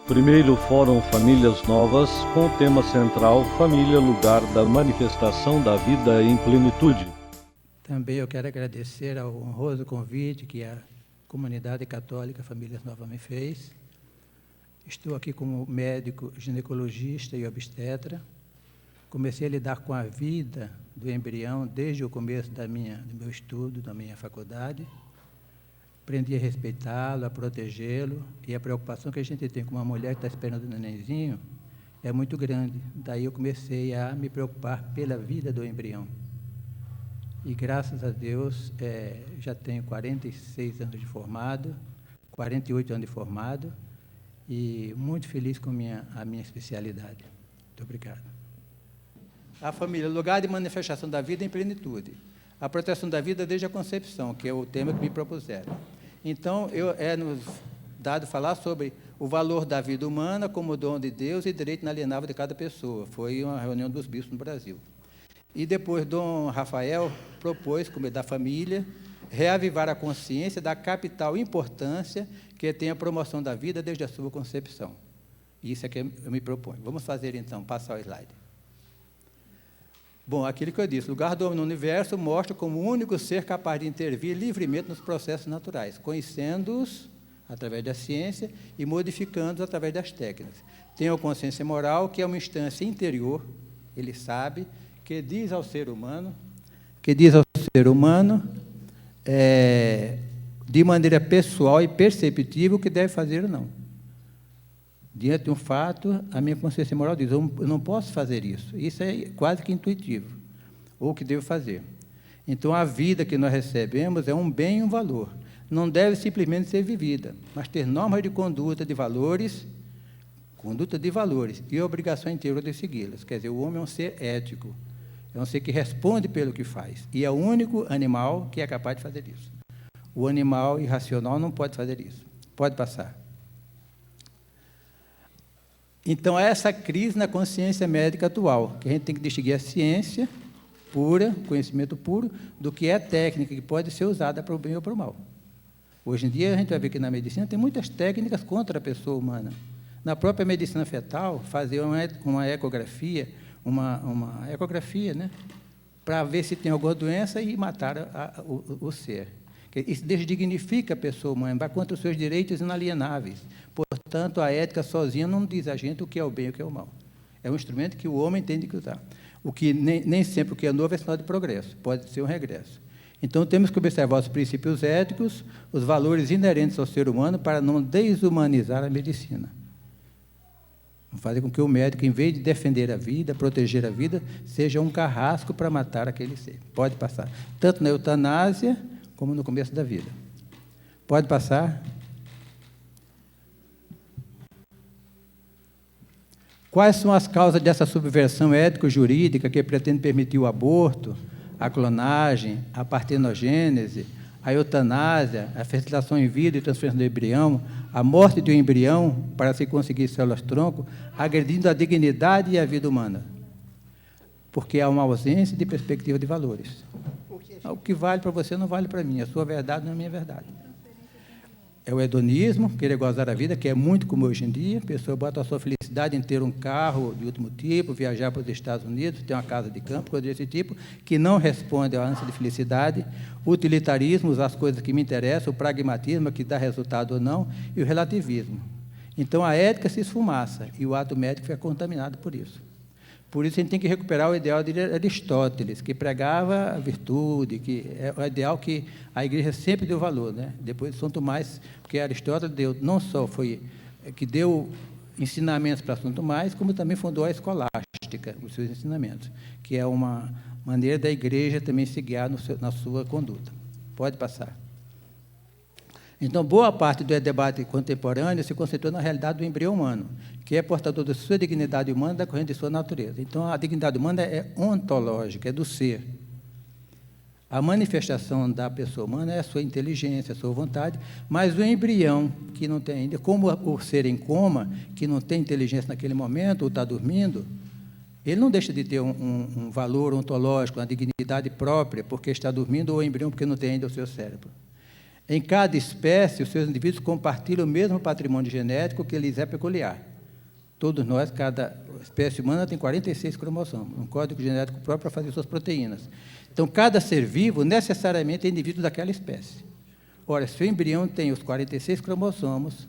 Primeiro Fórum Famílias Novas, com o tema central Família, lugar da manifestação da vida em plenitude. Também eu quero agradecer ao honroso convite que a Comunidade Católica Famílias Novas me fez. Estou aqui como médico, ginecologista e obstetra. Comecei a lidar com a vida do embrião desde o começo do meu estudo, da minha faculdade. Aprendi a respeitá-lo, a protegê-lo, e a preocupação que a gente tem com uma mulher que está esperando o nenenzinho é muito grande. Daí eu comecei a me preocupar pela vida do embrião. E graças a Deus, já tenho 46 anos de formado, 48 anos de formado, e muito feliz com a minha especialidade. Muito obrigado. A família, lugar de manifestação da vida em plenitude. A proteção da vida desde a concepção, que é o tema que me propuseram. Então, nos dado falar sobre o valor da vida humana como dom de Deus e direito inalienável de cada pessoa. Foi uma reunião dos bispos no Brasil. E depois, Dom Rafael propôs, como da família, reavivar a consciência da capital importância que tem a promoção da vida desde a sua concepção. Isso é que eu me proponho. Vamos fazer, então, passar o slide. Bom, aquilo que eu disse, o lugar do homem no universo mostra como o único ser capaz de intervir livremente nos processos naturais, conhecendo-os através da ciência e modificando-os através das técnicas. Tem a consciência moral, que é uma instância interior, ele sabe, que diz ao ser humano, de maneira pessoal e perceptível, o que deve fazer ou não. Diante de um fato, a minha consciência moral diz, eu não posso fazer isso. Isso é quase que intuitivo, ou o que devo fazer. Então, a vida que nós recebemos é um bem e um valor. Não deve simplesmente ser vivida, mas ter normas de conduta de valores e a obrigação interior de segui-las. Quer dizer, o homem é um ser ético, é um ser que responde pelo que faz, e é o único animal que é capaz de fazer isso. O animal irracional não pode fazer isso. Pode passar. Então, há essa crise na consciência médica atual, que a gente tem que distinguir a ciência pura, conhecimento puro, do que é técnica, que pode ser usada para o bem ou para o mal. Hoje em dia, a gente vai ver que na medicina tem muitas técnicas contra a pessoa humana. Na própria medicina fetal, fazer uma ecografia, uma ecografia, né, para ver se tem alguma doença e matar o ser. Isso desdignifica a pessoa humana, vai contra os seus direitos inalienáveis. Portanto, a ética sozinha não diz a gente o que é o bem e o que é o mal. É um instrumento que o homem tem que usar. O que nem sempre o que é novo é sinal de progresso, pode ser um regresso. Então, temos que observar os princípios éticos, os valores inerentes ao ser humano, para não desumanizar a medicina. Fazer com que o médico, em vez de defender a vida, proteger a vida, seja um carrasco para matar aquele ser. Pode passar. Tanto na eutanásia, como no começo da vida. Pode passar. Quais são as causas dessa subversão ético-jurídica que pretende permitir o aborto, a clonagem, a partenogênese, a eutanásia, a fertilização in vitro e transferência do embrião, a morte de um embrião para se conseguir células-tronco, agredindo a dignidade e a vida humana? Porque há uma ausência de perspectiva de valores. O que vale para você não vale para mim, a sua verdade não é a minha verdade. é o hedonismo, querer gozar da vida, que é muito como hoje em dia. A pessoa bota a sua felicidade em ter um carro de último tipo, viajar para os Estados Unidos, ter uma casa de campo, coisa desse tipo, que não responde à ânsia de felicidade. O utilitarismo, usar as coisas que me interessam, o pragmatismo, que dá resultado ou não, e o relativismo. Então, a ética se esfumaça, e o ato médico fica contaminado por isso. Por isso, a gente tem que recuperar o ideal de Aristóteles, que pregava a virtude, que é o ideal que a Igreja sempre deu valor, né? Depois de São Tomás, porque Aristóteles deu, não só foi que deu ensinamentos para São Tomás, como também fundou a escolástica, os seus ensinamentos, que é uma maneira da Igreja também se guiar na sua conduta. Pode passar. Então, boa parte do debate contemporâneo se concentrou na realidade do embrião humano, que é portador da sua dignidade humana decorrente de sua natureza. Então, a dignidade humana é ontológica, é do ser. A manifestação da pessoa humana é a sua inteligência, a sua vontade, mas o embrião, que não tem ainda, como o ser em coma, que não tem inteligência naquele momento, ou está dormindo, ele não deixa de ter um valor ontológico, uma dignidade própria, porque está dormindo, ou o embrião, porque não tem ainda o seu cérebro. Em cada espécie, os seus indivíduos compartilham o mesmo patrimônio genético que lhes é peculiar. Todos nós, cada espécie humana tem 46 cromossomos, um código genético próprio para fazer suas proteínas. Então, cada ser vivo, necessariamente, é indivíduo daquela espécie. Ora, se o embrião tem os 46 cromossomos,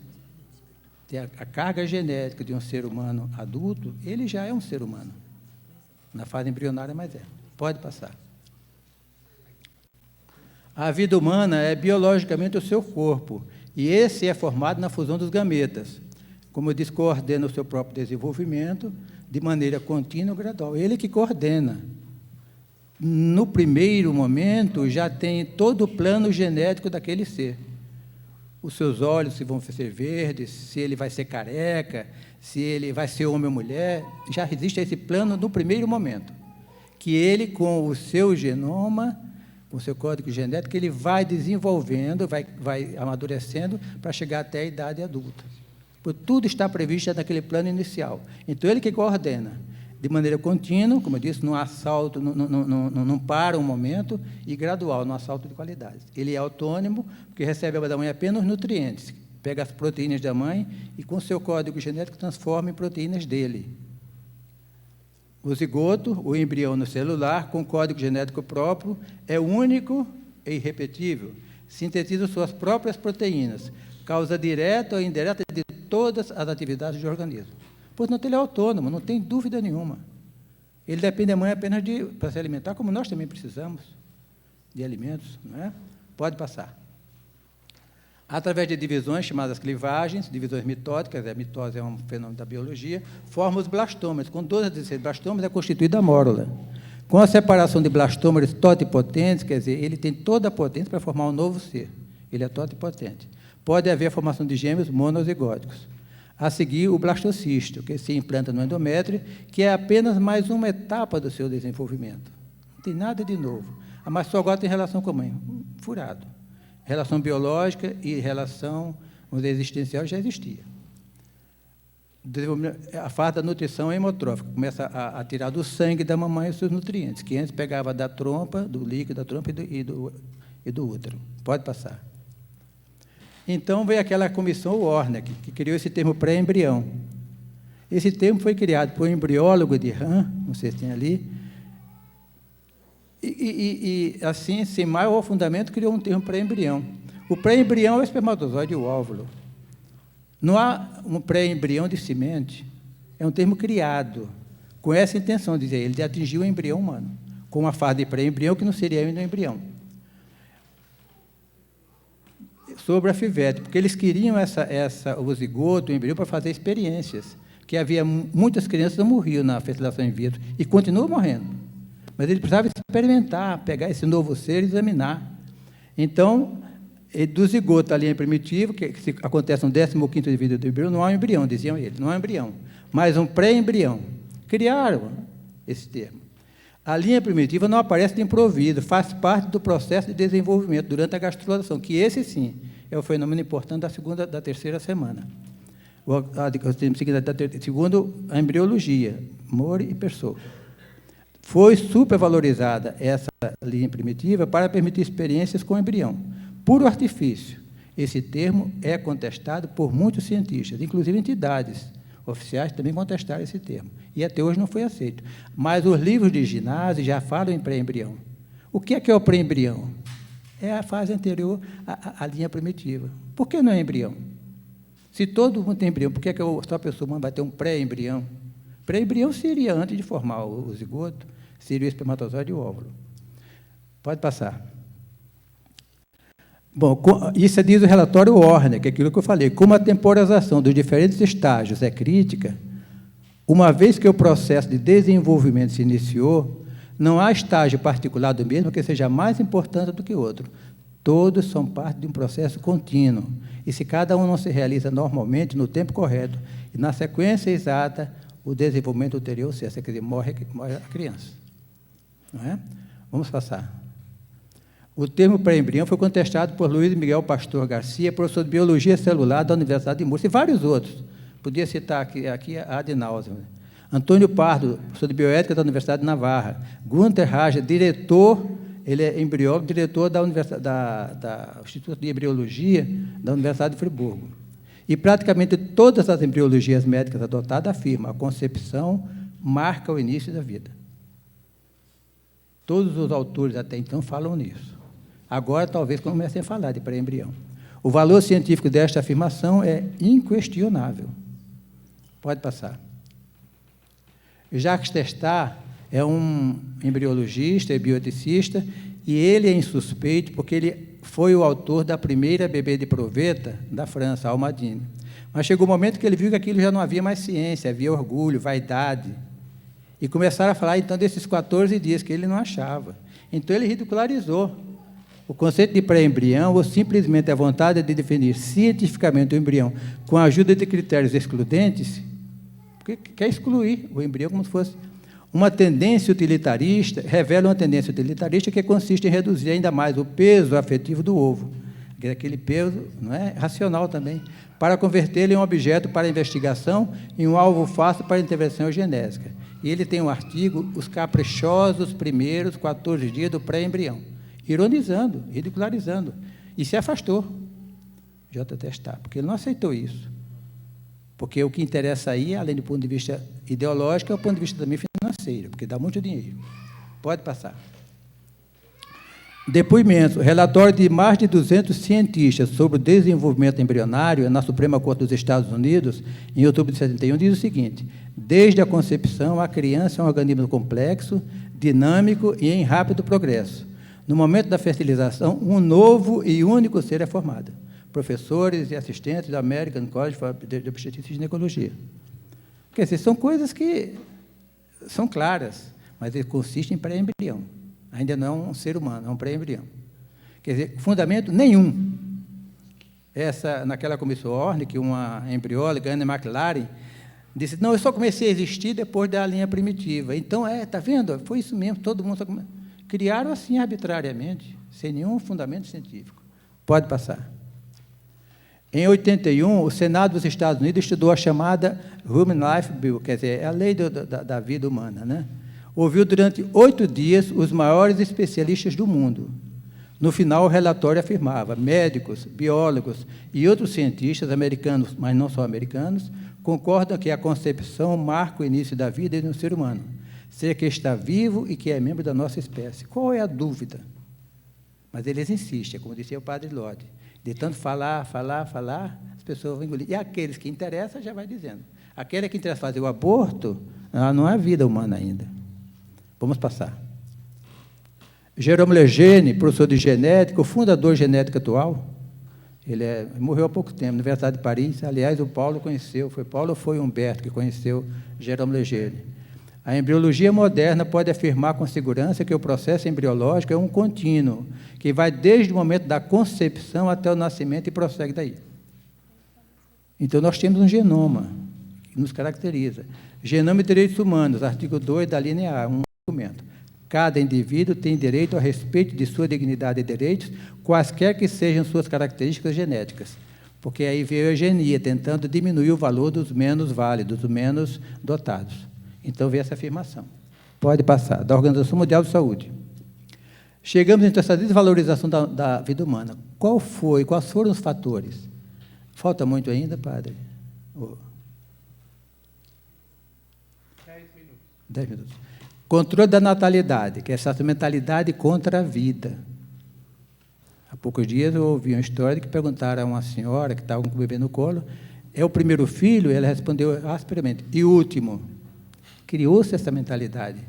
tem a carga genética de um ser humano adulto, ele já é um ser humano. Na fase embrionária, mas é. Pode passar. A vida humana é biologicamente o seu corpo, e esse é formado na fusão dos gametas. Como eu disse, coordena o seu próprio desenvolvimento de maneira contínua e gradual. Ele que coordena. No primeiro momento, já tem todo o plano genético daquele ser. Os seus olhos se vão ser verdes, se ele vai ser careca, se ele vai ser homem ou mulher, já existe esse plano no primeiro momento, que ele, com o seu genoma, com o seu código genético, ele vai desenvolvendo, vai amadurecendo para chegar até a idade adulta. Tudo está previsto naquele plano inicial. Então, ele que coordena, de maneira contínua, como eu disse, num assalto, não para um momento, e gradual, num assalto de qualidade. Ele é autônomo, porque recebe da mãe apenas nutrientes, pega as proteínas da mãe e, com o seu código genético, transforma em proteínas dele. O zigoto, o embrião no celular, com código genético próprio, é único e irrepetível, sintetiza suas próprias proteínas, causa direta ou indireta de todas as atividades do organismo. Portanto, ele é autônomo, não tem dúvida nenhuma. Ele depende da mãe apenas para se alimentar, como nós também precisamos de alimentos, não é? Pode passar. Através de divisões chamadas clivagens, divisões mitóticas, a mitose é um fenômeno da biologia, forma os blastomas. Com 12 a 16 blastomas é constituída a mórula. Com a separação de blastomas totipotentes, quer dizer, ele tem toda a potência para formar um novo ser. Ele é totipotente. Pode haver a formação de gêmeos monozigóticos. A seguir, o blastocisto, que se implanta no endométrio, que é apenas mais uma etapa do seu desenvolvimento. Não tem nada de novo. Mas só agora tem relação com a mãe. Furado. Relação biológica e relação existencial já existia. A fase da nutrição hemotrófica começa a tirar do sangue da mamãe os seus nutrientes, que antes pegava da trompa, do líquido da trompa e do útero. Pode passar. Então, veio aquela comissão Wernicke, que criou esse termo pré-embrião. Esse termo foi criado por um embriólogo de RAM, não sei se tem ali, e assim, sem maior fundamento, criou um termo pré-embrião. O pré-embrião é o espermatozoide e o óvulo. Não há um pré-embrião de semente, é um termo criado, com essa intenção, dizer ele, de atingir o embrião humano, com uma fase de pré-embrião que não seria ainda um embrião. Sobre a FIVET, porque eles queriam o zigoto, o embrião, para fazer experiências, que havia muitas crianças que morriam na fertilização in vitro, e continuam morrendo. Mas ele precisava experimentar, pegar esse novo ser e examinar. Então, do zigoto à linha primitiva, que acontece no 15º de vida do embrião, não há um embrião, diziam eles, não há um embrião, mas um pré-embrião. Criaram esse termo. A linha primitiva não aparece de improviso, faz parte do processo de desenvolvimento durante a gastrulação, que esse, sim, é o fenômeno importante da terceira semana. Segundo a embriologia, Mori e Pessoa. Foi supervalorizada essa linha primitiva para permitir experiências com o embrião. Puro artifício. Esse termo é contestado por muitos cientistas, inclusive entidades oficiais também contestaram esse termo, e até hoje não foi aceito. Mas os livros de ginásio já falam em pré-embrião. O que é o pré-embrião? É a fase anterior à linha primitiva. Por que não é embrião? Se todo mundo tem embrião, por que só a pessoa humana vai ter um pré-embrião? Pré-embrião seria antes de formar o zigoto, seria o espermatozoide e o óvulo. Pode passar. Bom, isso diz o relatório Warner, que é aquilo que eu falei. Como a temporização dos diferentes estágios é crítica, uma vez que o processo de desenvolvimento se iniciou, não há estágio particular do mesmo que seja mais importante do que outro. Todos são parte de um processo contínuo. E se cada um não se realiza normalmente no tempo correto e na sequência exata, o desenvolvimento ulterior cessa, quer dizer, morre a criança. Não é? Vamos passar. O termo pré-embrião foi contestado por Luiz Miguel Pastor Garcia, professor de Biologia Celular da Universidade de Murcia, e vários outros. Podia citar aqui a ad nauseam. Antônio Pardo, professor de Bioética da Universidade de Navarra. Gunther Raja, diretor, ele é embriólogo, diretor da Instituto de Embriologia da Universidade de Friburgo. E praticamente todas as embriologias médicas adotadas afirmam a concepção marca o início da vida. Todos os autores até então falam nisso. Agora, talvez, comecem a falar de pré-embrião. O valor científico desta afirmação é inquestionável. Pode passar. Jacques Testard é um embriologista e bioeticista, e ele é insuspeito porque ele foi o autor da primeira bebê de proveta da França, Almadine. Mas chegou o momento que ele viu que aquilo já não havia mais ciência, havia orgulho, vaidade. E começaram a falar, então, desses 14 dias que ele não achava. Então, ele ridicularizou o conceito de pré-embrião, ou simplesmente a vontade de definir cientificamente o embrião com a ajuda de critérios excludentes, porque quer excluir o embrião como se fosse uma tendência utilitarista, revela uma tendência utilitarista que consiste em reduzir ainda mais o peso afetivo do ovo, que é aquele peso, não é, racional também, para convertê-lo em um objeto para investigação e um alvo fácil para intervenção eugenésica. E ele tem um artigo, Os Caprichosos Primeiros 14 Dias do Pré-Embrião, ironizando, ridicularizando, e se afastou, J. Testard, porque ele não aceitou isso. Porque o que interessa aí, além do ponto de vista ideológico, é o ponto de vista também financeiro, porque dá muito dinheiro. Pode passar. Depoimento. Relatório de mais de 200 cientistas sobre o desenvolvimento embrionário na Suprema Corte dos Estados Unidos, em outubro de 71, diz o seguinte: desde a concepção, a criança é um organismo complexo, dinâmico e em rápido progresso. No momento da fertilização, um novo e único ser é formado. Professores e assistentes da American College de Obstetrícia e Ginecologia. Quer dizer, são coisas que são claras, mas ele consiste em pré-embrião. Ainda não é um ser humano, é um pré-embrião. Quer dizer, fundamento nenhum. Naquela comissão Warner, que uma embrióloga, Anne McLaren, disse, não, eu só comecei a existir depois da linha primitiva. Então, está vendo? Foi isso mesmo, todo mundo criaram assim arbitrariamente, sem nenhum fundamento científico. Pode passar. Em 81, o Senado dos Estados Unidos estudou a chamada Human Life Bill, quer dizer, a lei da vida humana, né? Ouviu durante 8 dias os maiores especialistas do mundo. No final, o relatório afirmava, médicos, biólogos e outros cientistas americanos, mas não só americanos, concordam que a concepção marca o início da vida de um ser humano, ser que está vivo e que é membro da nossa espécie. Qual é a dúvida? Mas eles insistem, como disse o padre Lodi. De tanto falar, as pessoas vão engolir. E aqueles que interessam, já vai dizendo. Aquele que interessa fazer o aborto, não é vida humana ainda. Vamos passar. Jerome Lejeune, professor de genética, o fundador de genética atual, ele morreu há pouco tempo, na Universidade de Paris. Aliás, o Paulo conheceu, foi Paulo ou foi Humberto que conheceu Jerome Lejeune. A embriologia moderna pode afirmar com segurança que o processo embriológico é um contínuo, que vai desde o momento da concepção até o nascimento e prossegue daí. Então, nós temos um genoma que nos caracteriza. Genoma e Direitos Humanos, artigo 2 da linha A, um documento. Cada indivíduo tem direito ao respeito de sua dignidade e direitos, quaisquer que sejam suas características genéticas. Porque aí veio a eugenia, tentando diminuir o valor dos menos válidos, dos menos dotados. Então, veio essa afirmação. Pode passar. Da Organização Mundial de Saúde. Chegamos então a essa desvalorização da vida humana. Quais foram os fatores? Falta muito ainda, padre? 10 minutos. Controle da natalidade, que é essa mentalidade contra a vida. Há poucos dias eu ouvi uma história que perguntaram a uma senhora que estava com o bebê no colo, é o primeiro filho? Ela respondeu asperamente, e o último? Criou-se essa mentalidade.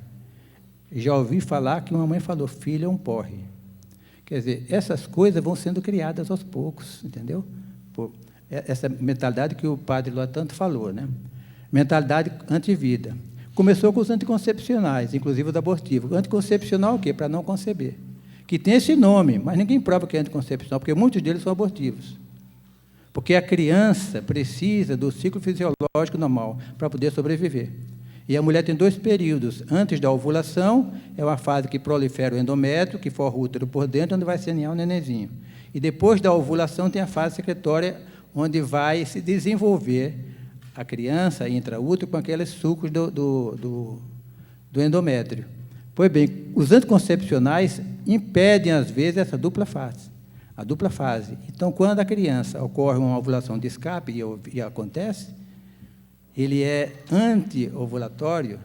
Já ouvi falar que uma mãe falou, filho é um porre. Quer dizer, essas coisas vão sendo criadas aos poucos, entendeu? Essa mentalidade que o padre lá tanto falou, né? Mentalidade antivida. Começou com os anticoncepcionais, inclusive os abortivos. Anticoncepcional o quê? Para não conceber. Que tem esse nome, mas ninguém prova que é anticoncepcional, porque muitos deles são abortivos. Porque a criança precisa do ciclo fisiológico normal para poder sobreviver. E a mulher tem 2 períodos. Antes da ovulação, é uma fase que prolifera o endométrio, que forra o útero por dentro, onde vai semear o nenenzinho. E depois da ovulação, tem a fase secretória, onde vai se desenvolver a criança intraútero com aqueles sucos do endométrio. Pois bem, os anticoncepcionais impedem, às vezes, essa dupla fase. A dupla fase. Então, quando a criança ocorre uma ovulação de escape, e acontece, ele é anti-ovulatório,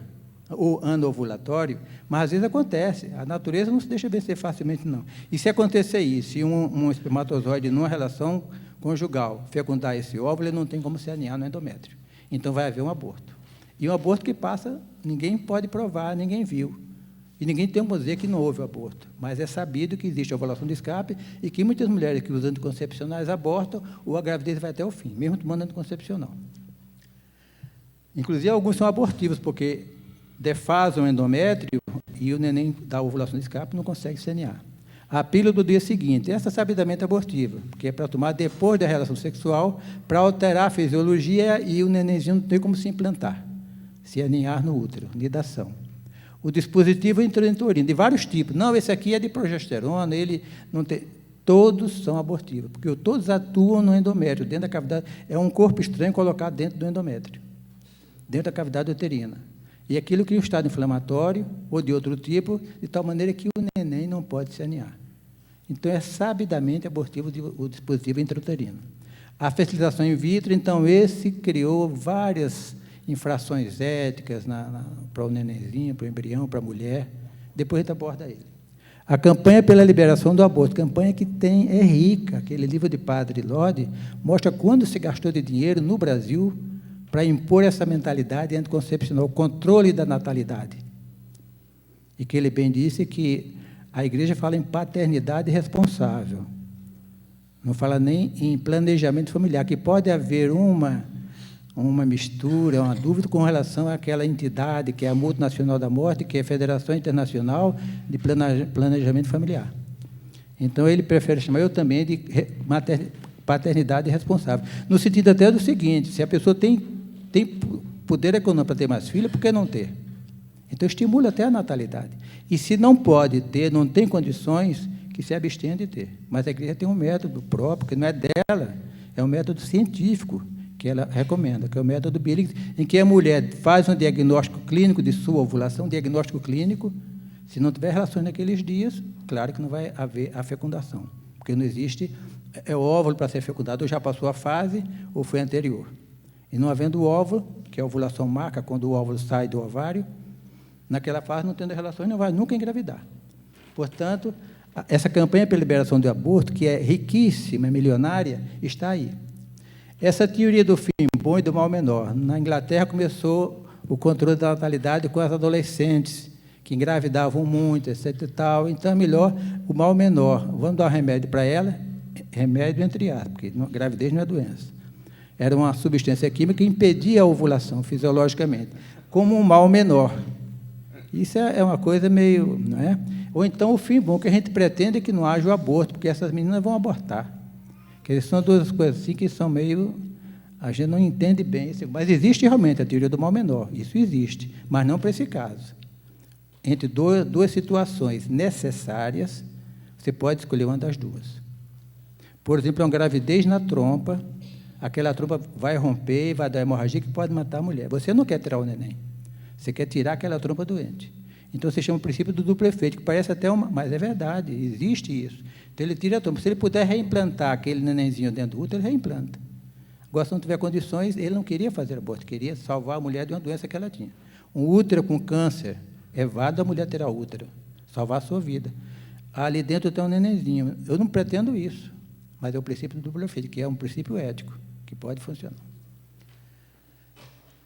ou anovulatório, mas às vezes acontece. A natureza não se deixa vencer facilmente, não. E se acontecer isso, se um espermatozoide numa relação conjugal fecundar esse óvulo, ele não tem como se aninhar no endométrio. Então, vai haver um aborto. E um aborto que passa, ninguém pode provar, ninguém viu. E ninguém tem como dizer que não houve aborto. Mas é sabido que existe a ovulação de escape e que muitas mulheres que usam anticoncepcionais abortam ou a gravidez vai até o fim, mesmo tomando anticoncepcional. Inclusive, alguns são abortivos, porque defasam o endométrio e o neném da ovulação de escape não consegue semear. A pílula do dia seguinte, essa sabidamente abortiva, porque é para tomar depois da relação sexual, para alterar a fisiologia e o nenenzinho não tem como se implantar, se aninhar no útero, nidação. O dispositivo intrauterino, de vários tipos. Não, esse aqui é de progesterona, ele não tem... Todos são abortivos, porque todos atuam no endométrio, dentro da cavidade. É um corpo estranho colocado dentro do endométrio, dentro da cavidade uterina. E aquilo cria um estado inflamatório ou de outro tipo, de tal maneira que o neném não pode se aninhar. Então, é sabidamente abortivo o dispositivo intrauterino. A fertilização in vitro, então, esse criou várias infrações éticas para o nenenzinho, para o embrião, para a mulher. Depois a gente aborda ele. A campanha pela liberação do aborto, campanha que é rica. Aquele livro de Padre Lodi mostra quando se gastou de dinheiro no Brasil para impor essa mentalidade anticoncepcional, o controle da natalidade. E que ele bem disse que a Igreja fala em paternidade responsável, não fala nem em planejamento familiar, que pode haver uma mistura, uma dúvida com relação àquela entidade que é a Multinacional da Morte, que é a Federação Internacional de Planejamento Familiar. Então, ele prefere chamar eu também de paternidade responsável, no sentido até do seguinte, se a pessoa tem poder econômico para ter mais filhos, por que não ter? Então, estimula até a natalidade. E se não pode ter, não tem condições, que se abstenha de ter. Mas a Igreja tem um método próprio, que não é dela, é um método científico, que ela recomenda, que é o método Billings, em que a mulher faz um diagnóstico clínico de sua ovulação, diagnóstico clínico, se não tiver relações naqueles dias, claro que não vai haver a fecundação, porque não existe, é o óvulo para ser fecundado, ou já passou a fase, ou foi anterior. E não havendo o óvulo, que a ovulação marca quando o óvulo sai do ovário, naquela fase, não tendo relações, não vai nunca engravidar. Portanto, essa campanha pela liberação do aborto, que é riquíssima, milionária, está aí. Essa teoria do fim bom e do mal menor. Na Inglaterra começou o controle da natalidade com as adolescentes, que engravidavam muito, etc. E tal. Então, é melhor o mal menor. Vamos dar um remédio para ela, remédio entre aspas, porque gravidez não é doença. Era uma substância química que impedia a ovulação fisiologicamente, como um mal menor. Isso é uma coisa meio... não é? Ou então o fim bom, que a gente pretende é que não haja o aborto, porque essas meninas vão abortar. Que são duas coisas assim que são meio... A gente não entende bem. Mas existe realmente a teoria do mal menor. Isso existe, mas não para esse caso. Entre duas situações necessárias, você pode escolher uma das duas. Por exemplo, uma gravidez na trompa, aquela trompa vai romper e vai dar hemorragia que pode matar a mulher. Você não quer tirar o neném. Você quer tirar aquela trompa doente. Então, se chama o princípio do duplo efeito, que parece até uma... Mas é verdade, existe isso. Então, ele tira atômico. Se ele puder reimplantar aquele nenenzinho dentro do útero, ele reiimplanta. Agora, se não tiver condições, ele não queria fazer aborto, queria salvar a mulher de uma doença que ela tinha. Um útero com câncer, é válido a mulher ter a útero, salvar a sua vida. Ali dentro tem um nenenzinho. Eu não pretendo isso, mas é o princípio do duplo efeito, que é um princípio ético, que pode funcionar.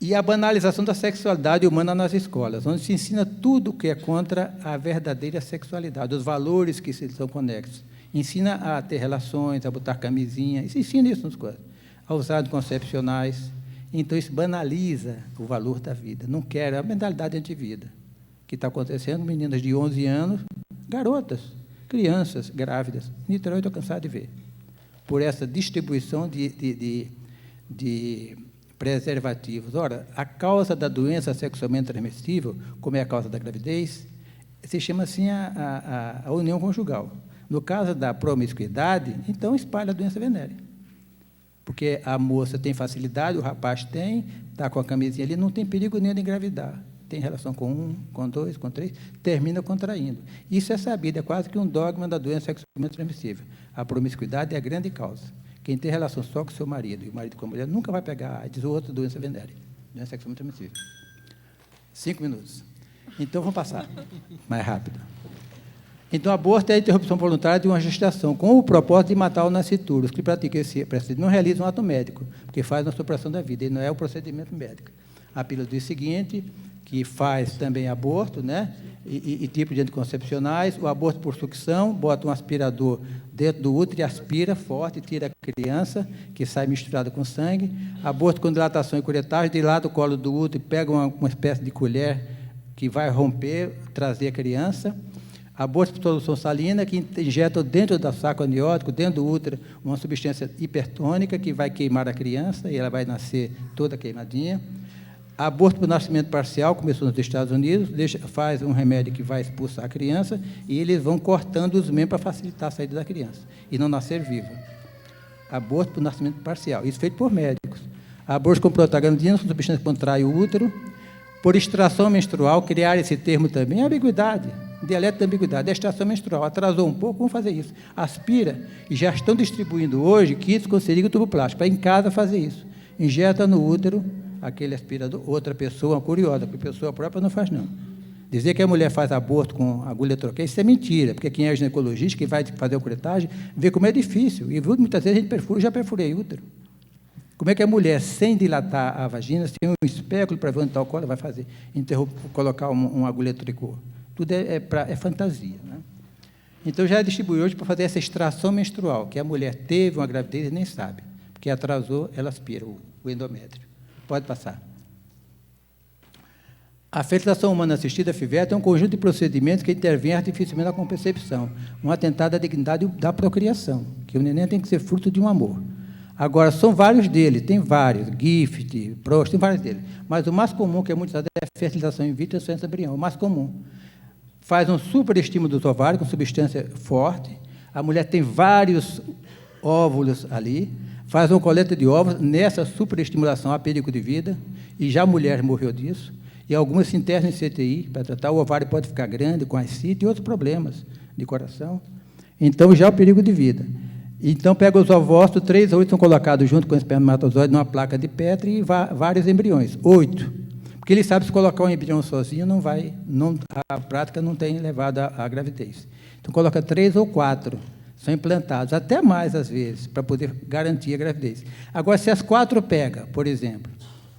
E a banalização da sexualidade humana nas escolas, onde se ensina tudo o que é contra a verdadeira sexualidade, os valores que são conexos. Ensina a ter relações, a botar camisinha, isso ensina isso nas coisas, a usar anticoncepcionais. Então, isso banaliza o valor da vida. Não quer a mentalidade antivida que está acontecendo, meninas de 11 anos, garotas, crianças grávidas. Niterói, estou cansado de ver. Por essa distribuição de preservativos. Ora, a causa da doença sexualmente transmissível, como é a causa da gravidez, se chama assim a união conjugal. No caso da promiscuidade, então espalha a doença venérea. Porque a moça tem facilidade, o rapaz tem, está com a camisinha ali, não tem perigo nenhum de engravidar. Tem relação com um, com dois, com três, termina contraindo. Isso é sabido, é quase que um dogma da doença sexualmente transmissível. A promiscuidade é a grande causa. Quem tem relação só com o seu marido e o marido com a mulher nunca vai pegar AIDS ou outra doença venérea, doença sexualmente transmissível. 5 minutos. Então, vamos passar mais rápido. Então, aborto é a interrupção voluntária de uma gestação, com o propósito de matar o nascituro. Os que praticam esse procedimento não realizam um ato médico, porque faz uma supressão da vida, e não é o procedimento médico. A pílula diz o seguinte, que faz também aborto, né? E tipo de anticoncepcionais, o aborto por sucção, bota um aspirador dentro do útero e aspira forte, tira a criança, que sai misturada com sangue. Aborto com dilatação e curetagem, dilata o colo do útero e pega uma espécie de colher que vai romper, trazer a criança. Aborto por solução salina, que injeta dentro do saco aniótico, dentro do útero, uma substância hipertônica que vai queimar a criança e ela vai nascer toda queimadinha. Aborto por nascimento parcial, começou nos Estados Unidos, faz um remédio que vai expulsar a criança e eles vão cortando os membros para facilitar a saída da criança e não nascer viva. Aborto por nascimento parcial, isso feito por médicos. Aborto com prostaglandina, substância que contrai o útero. Por extração menstrual, criar esse termo também é ambiguidade, dialeto da ambiguidade. A extração menstrual atrasou um pouco, vamos fazer isso. Aspira, e já estão distribuindo hoje kits com seringa e tubo plástico, para em casa fazer isso. Injeta no útero, aquele aspirador, outra pessoa, curiosa, porque a pessoa própria não faz, não. Dizer que a mulher faz aborto com agulha troqueira, isso é mentira, porque quem é ginecologista, que vai fazer a curetagem, vê como é difícil. E muitas vezes a gente perfura, já perfurei útero. Como é que a mulher, sem dilatar a vagina, sem um espéculo para ver onde está o colo, vai fazer? Colocar uma agulha tricô. Tudo é fantasia. Né? Então, já distribuiu hoje para fazer essa extração menstrual, que a mulher teve uma gravidez e nem sabe, porque atrasou, ela aspira o endométrio. Pode passar. A fertilização humana assistida, FIVET, é um conjunto de procedimentos que intervêm artificialmente na concepção, um atentado à dignidade da procriação, que o neném tem que ser fruto de um amor. Agora, são vários deles, tem vários, GIFT, PROST, tem vários deles, mas o mais comum, que é muito usado, é a fertilização in vitro e a embrião, o mais comum. Faz um superestímulo dos ovários, com substância forte, a mulher tem vários óvulos ali, faz uma coleta de ovos, nessa superestimulação há perigo de vida, e já a mulher morreu disso, e algumas se internam em CTI para tratar, o ovário pode ficar grande, com ascite e outros problemas de coração. Então, já há o perigo de vida. Então, pega os ovócitos, 3 a 8 são colocados junto com o espermatozoide numa placa de Petri e vários embriões, 8. Porque ele sabe se colocar um embrião sozinho, a prática não tem levado à gravidez. Então, coloca 3 ou 4, são implantados, até mais às vezes, para poder garantir a gravidez. Agora, se as 4 pega, por exemplo,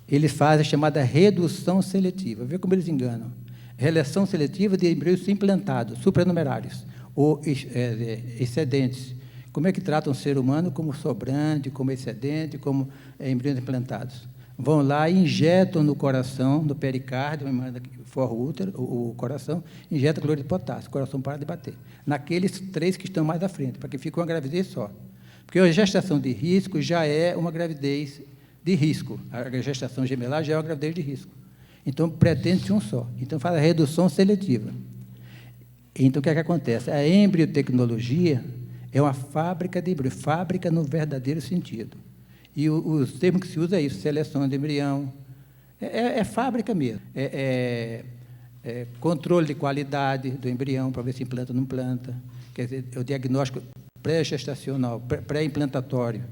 eles fazem a chamada redução seletiva. Vê como eles enganam. Redução seletiva de embriões implantados, supranumerários, ou excedentes. Como é que tratam o ser humano como sobrante, como excedente, como embriões implantados? Vão lá e injetam no coração, no pericárdio, forra o útero, o coração, injeta cloreto de potássio, o coração para de bater. Naqueles 3 que estão mais à frente, para que fique uma gravidez só. Porque a gestação de risco já é uma gravidez de risco. A gestação gemelar já é uma gravidez de risco. Então, pretende-se um só. Então, faz a redução seletiva. Então, o que é que acontece? A embriotecnologia é uma fábrica de embrião, fábrica no verdadeiro sentido. E os termos que se usa é isso, seleção de embrião, é fábrica mesmo. controle de qualidade do embrião, para ver se implanta ou não implanta. Quer dizer, o diagnóstico pré-gestacional, pré-implantatório.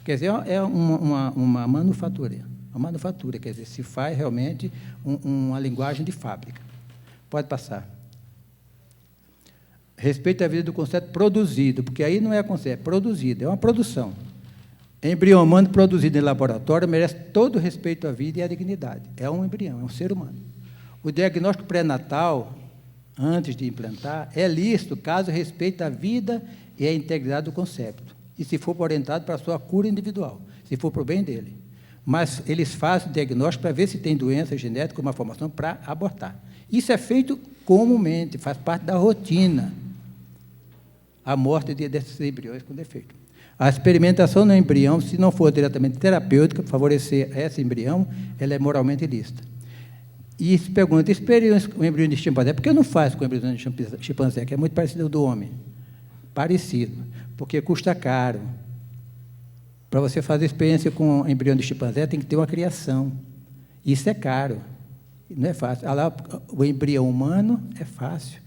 Quer dizer, é uma manufatura. Uma manufatura, quer dizer, se faz realmente uma linguagem de fábrica. Pode passar. Respeito à vida do conceito produzido, porque aí não é conceito, é produzido, é uma produção. Embrião humano produzido em laboratório merece todo o respeito à vida e à dignidade. É um embrião, é um ser humano. O diagnóstico pré-natal, antes de implantar, é lícito caso respeite a vida e a integridade do concepto, e se for orientado para a sua cura individual, se for para o bem dele. Mas eles fazem o diagnóstico para ver se tem doença genética ou uma formação para abortar. Isso é feito comumente, faz parte da rotina, a morte desses embriões com defeito. A experimentação no embrião, se não for diretamente terapêutica, para favorecer esse embrião, ela é moralmente ilícita. E se pergunta, o embrião de chimpanzé, por que não faz com o embrião de chimpanzé, que é muito parecido ao do homem? Parecido, porque custa caro. Para você fazer experiência com embrião de chimpanzé, tem que ter uma criação. Isso é caro, não é fácil. O embrião humano é fácil.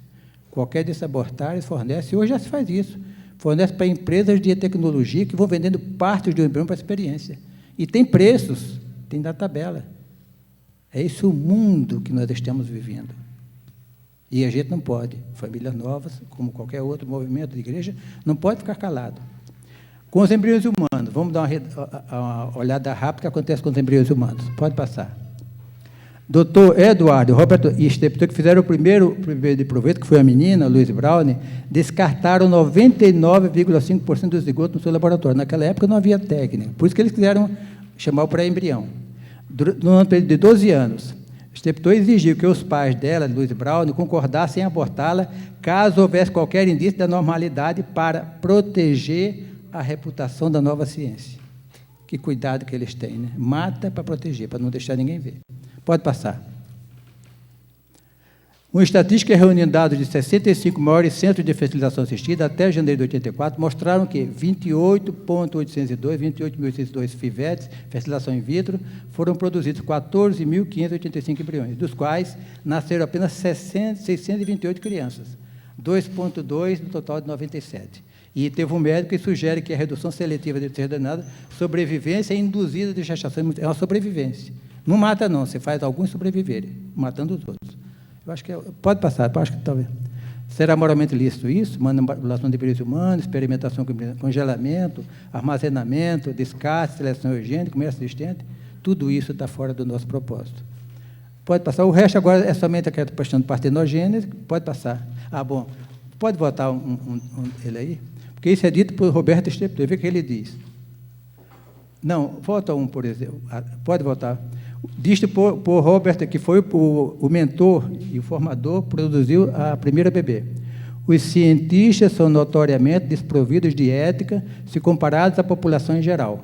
Qualquer desses abortários fornece, hoje já se faz isso, fornece para empresas de tecnologia que vão vendendo partes do embrião para experiência. E tem preços, tem na tabela. É esse o mundo que nós estamos vivendo. E a gente não pode, famílias novas, como qualquer outro movimento de igreja, não pode ficar calado. Com os embriões humanos, vamos dar uma olhada rápida que acontece com os embriões humanos. Pode passar. Dr. Eduardo e Robert Steptoe, que fizeram o primeiro de proveito, que foi a menina, Louise Brown, descartaram 99,5% dos zigotos no seu laboratório. Naquela época não havia técnica, por isso que eles quiseram chamar o pré-embrião. No período de 12 anos, Steptoe exigiu que os pais dela, Louise Brown, concordassem em abortá-la caso houvesse qualquer indício da normalidade para proteger a reputação da nova ciência. Que cuidado que eles têm, né? Mata para proteger, para não deixar ninguém ver. Pode passar. Uma estatística reunindo dados de 65 maiores centros de fertilização assistida até janeiro de 84 mostraram que 28.802, 28.802 FIVETs, fertilização in vitro, foram produzidos 14.585 embriões, dos quais nasceram apenas 628 crianças, 2.2 no total de 97. E teve um médico que sugere que a redução seletiva de ser denominada sobrevivência induzida de gestação é uma sobrevivência. Não mata, não, você faz alguns sobreviverem, matando os outros. Eu acho que pode passar, eu acho que talvez. Será moralmente lícito isso? Manipulação de embriões humanos, experimentação com congelamento, armazenamento, descarte, seleção eugênica, comércio assistente, tudo isso está fora do nosso propósito. Pode passar. O resto agora é somente a questão de partenogênese, pode passar. Ah, bom, pode votar ele aí? Porque isso é dito por Roberto Steptoe, vê o que ele diz. Não, vota um, por exemplo, pode votar. Dito por Robert, que foi o mentor e o formador, produziu a primeira bebê. Os cientistas são notoriamente desprovidos de ética se comparados à população em geral.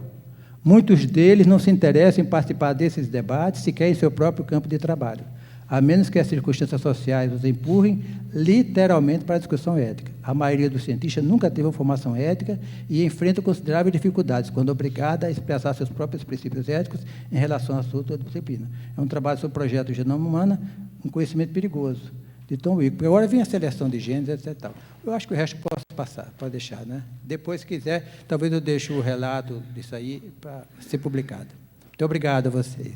Muitos deles não se interessam em participar desses debates, sequer em seu próprio campo de trabalho, a menos que as circunstâncias sociais os empurrem literalmente para a discussão ética. A maioria dos cientistas nunca teve uma formação ética e enfrenta consideráveis dificuldades quando obrigada a expressar seus próprios princípios éticos em relação à sua disciplina. É um trabalho sobre o projeto do genoma humano, um conhecimento perigoso, de Tom Wick. Porque agora vem a seleção de genes, etc. Tal. Eu acho que o resto posso passar, pode deixar, né? Depois, se quiser, talvez eu deixe o relato disso aí para ser publicado. Muito obrigado a vocês.